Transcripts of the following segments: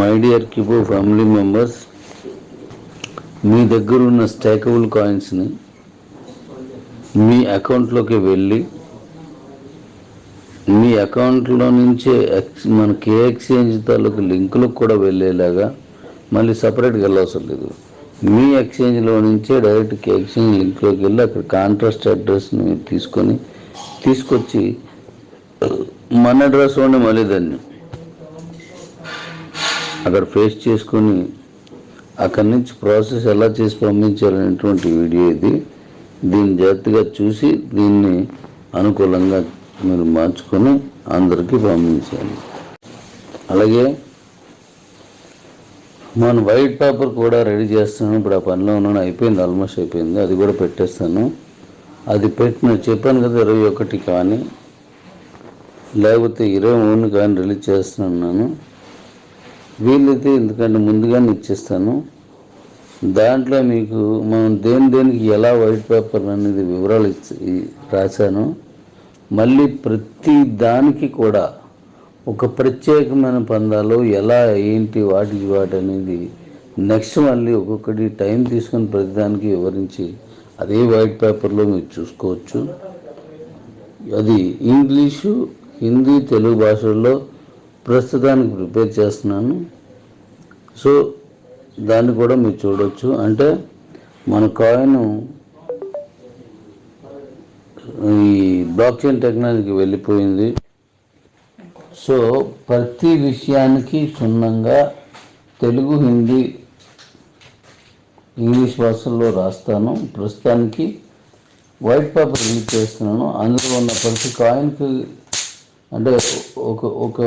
My dear కిబో family members, మీ దగ్గర ఉన్న stakeable కాయిన్స్ని మీ అకౌంట్లోకి వెళ్ళి మీ అకౌంట్లో నుంచే మన కే ఎక్స్చేంజ్ తాలూకు లింకులకు కూడా వెళ్ళేలాగా మళ్ళీ సపరేట్గా వెళ్ళవసరం లేదు. మీ ఎక్స్చేంజ్లో నుంచే డైరెక్ట్ కే ఎక్స్చేంజ్ లింక్లోకి వెళ్ళి అక్కడ కాంట్రాస్ట్ అడ్రస్ని తీసుకొచ్చి మన అడ్రస్లోనే మళ్ళీ దాన్ని అక్కడ ఫేస్ చేసుకొని అక్కడి నుంచి ప్రాసెస్ ఎలా చేసి పంపించాలనేటువంటి వీడియో ఇది. దీన్ని జాగ్రత్తగా చూసి దీన్ని అనుకూలంగా మీరు మార్చుకొని అందరికీ పంపించాలి. అలాగే మన వైట్ పేపర్ కూడా రెడీ చేస్తాను. ఇప్పుడు ఆ పనిలో ఉన్నాను, అయిపోయింది, ఆల్మోస్ట్ అయిపోయింది. అది కూడా పెట్టేస్తాను. అది చెప్పాను కదా 21 కానీ లేకపోతే 23 కానీ రిలీజ్ చేస్తున్నాను. వీలైతే ఎందుకంటే ముందుగానే ఇచ్చేస్తాను. దాంట్లో మీకు మనం దేనికి ఎలా వైట్ పేపర్ అనేది వివరాలు రాశాను. మళ్ళీ ప్రతి దానికి కూడా ఒక ప్రత్యేకమైన పందాలు ఎలా ఏంటి వాటి అనేది నెక్స్ట్ మళ్ళీ ఒక్కొక్కటి టైం తీసుకొని ప్రతిదానికి వివరించి అదే వైట్ పేపర్లో మీరు చూసుకోవచ్చు. అది ఇంగ్లీషు, హిందీ, తెలుగు భాషల్లో ప్రస్తుతానికి ప్రిపేర్ చేస్తున్నాను. సో దాన్ని కూడా మీరు చూడవచ్చు. అంటే మన కాయిన్ ఈ బ్లాక్ చైన్ టెక్నాలజీకి వెళ్ళిపోయింది. సో ప్రతి విషయానికి క్షుణ్ణంగా తెలుగు, హిందీ, ఇంగ్లీష్ భాషల్లో రాస్తాను. ప్రస్తుతానికి వైట్ పేపర్ రిలీజ్ చేస్తున్నాను. అందులో ఉన్న ప్రతి కాయిన్కి అంటే ఒక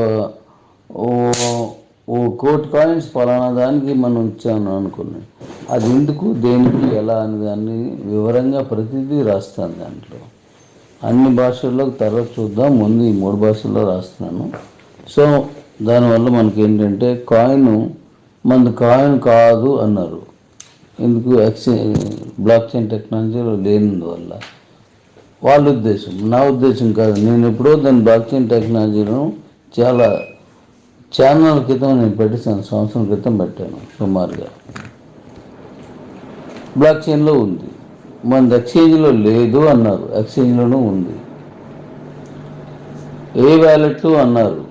1,00,00,000 కాయిన్స్ ఫలానా దానికి మనం ఇచ్చాను అనుకున్నాను. అది ఎందుకు, దేనికి, ఎలా అని దాన్ని వివరంగా ప్రతిదీ రాస్తాను. దాంట్లో అన్ని భాషల్లో తర్వాత చూద్దాం. ముందు ఈ 3 భాషల్లో రాస్తున్నాను. సో దానివల్ల మనకి ఏంటంటే మనది కాయిన్ కాదు అన్నారు. ఎందుకు? బ్లాక్ చైన్ టెక్నాలజీలో లేనందువల్ల. వాళ్ళ ఉద్దేశం, నా ఉద్దేశం కాదు. నేను ఎప్పుడో దాని బ్లాక్ చైన్ టెక్నాలజీలో చాలా ఛానల్ క్రితం నేను పెట్టేసాను, సంవత్సరం క్రితం పెట్టాను సుమారుగా. బ్లాక్ చైన్లో ఉంది, మన ఎక్స్చేంజ్లో లేదు అన్నారు. ఎక్స్చేంజ్లోనూ ఉంది. ఏ వ్యాలెట్లు అన్నారు.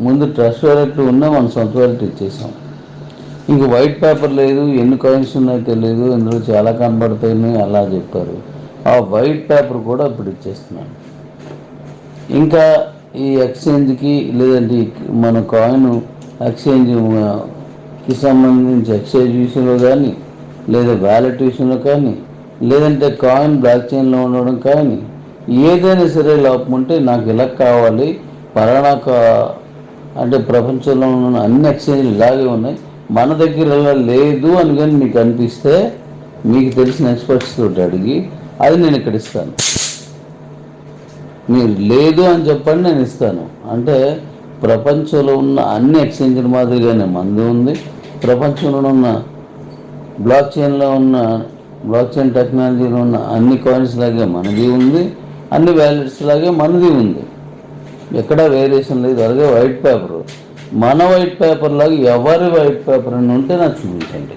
ముందు ట్రస్ట్ వ్యాలెట్లు ఉన్నా మన సొంత వ్యాలెట్ ఇచ్చేసాం. ఇంక వైట్ పేపర్ లేదు, ఎన్ని కాయిన్స్ ఉన్నాయో తెలియదు, ఇందులో చాలా కనబడతాయని అలా చెప్పారు. ఆ వైట్ పేపర్ కూడా ఇప్పుడు ఇచ్చేస్తున్నాను. ఇంకా ఈ ఎక్స్చేంజ్కి లేదంటే మన కాయిన్ ఎక్స్చేంజ్కి సంబంధించి ఎక్స్చేంజ్ విషయంలో కానీ, లేదా వ్యాలెట్ విషయంలో కానీ, లేదంటే కాయిన్ బ్లాక్ చైన్లో ఉండడం కానీ, ఏదైనా సరే లోపం ఉంటే నాకు ఇలా కావాలి, పలానా అంటే ప్రపంచంలో ఉన్న అన్ని ఎక్స్చేంజ్లు ఇలాగే ఉన్నాయి, మన దగ్గర ఇలా లేదు అని కానీ మీకు అనిపిస్తే మీకు తెలిసిన ఎక్స్పర్ట్స్ తోటి అడిగి అది నేను ఇక్కడ ఇస్తాను. మీరు లేదు అని చెప్పండి, నేను ఇస్తాను. అంటే ప్రపంచంలో ఉన్న అన్ని ఎక్స్చేంజ్ల మాదిరిగానే మనది ఉంది. ప్రపంచంలో ఉన్న బ్లాక్ చైన్ టెక్నాలజీలో ఉన్న అన్ని కాయిన్స్ లాగే మనది ఉంది, అన్ని వ్యాలెట్స్ లాగే మనది ఉంది. ఎక్కడా వేరియేషన్ లేదు. అలాగే వైట్ పేపర్, మన వైట్ పేపర్ లాగా ఎవరి వైట్ పేపర్ అని ఉంటే నాకు చూపించండి.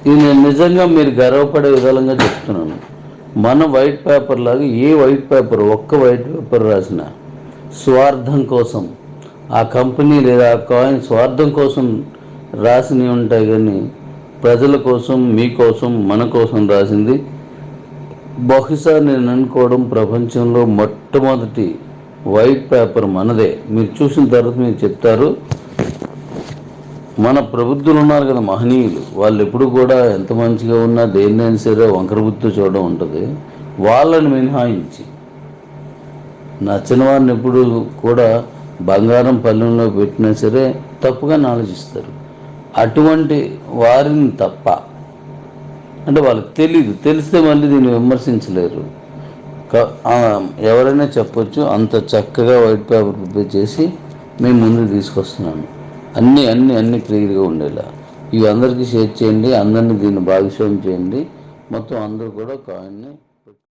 ఇది నేను నిజంగా మీరు గర్వపడే విధాలుగా చెప్తున్నాను. మన వైట్ పేపర్ లాగా ఏ వైట్ పేపర్, ఒక్క వైట్ పేపర్ రాసిన స్వార్థం కోసం ఆ కంపెనీ లేదా ఆ కాయిన్ స్వార్థం కోసం రాసినవి ఉంటాయి. కానీ ప్రజల కోసం, మీకోసం, మన కోసం రాసింది బహుశా నేను అనుకోవడం ప్రపంచంలో మొట్టమొదటి వైట్ పేపర్ మనదే. మీరు చూసిన తర్వాత మీరు చెప్తారు. మన ప్రబుద్ధులు ఉన్నారు కదా, మహనీయులు, వాళ్ళు ఎప్పుడు కూడా ఎంత మంచిగా ఉన్నా దేన్నైనా సరే వంకర బుద్ధితో చూడడం ఉంటుంది. వాళ్ళని మినహాయించి నచ్చిన వారిని ఎప్పుడు కూడా బంగారం పల్లెంలో పెట్టినా సరే తప్పుగా ఆలోచిస్తారు. అటువంటి వారిని తప్ప, అంటే వాళ్ళకి తెలిస్తే మళ్ళీ దీన్ని విమర్శించలేరు. ఎవరైనా చెప్పొచ్చు. అంత చక్కగా వైట్ పేపర్ ప్రిపేర్ చేసి మేము ముందు తీసుకొస్తున్నాను. అన్నీ క్లియర్గా ఉండేలా ఇవి అందరికీ షేర్ చేయండి. అందరినీ దీన్ని భాగస్వామ్యం చేయండి. మొత్తం అందరూ కూడా కాయిన్ని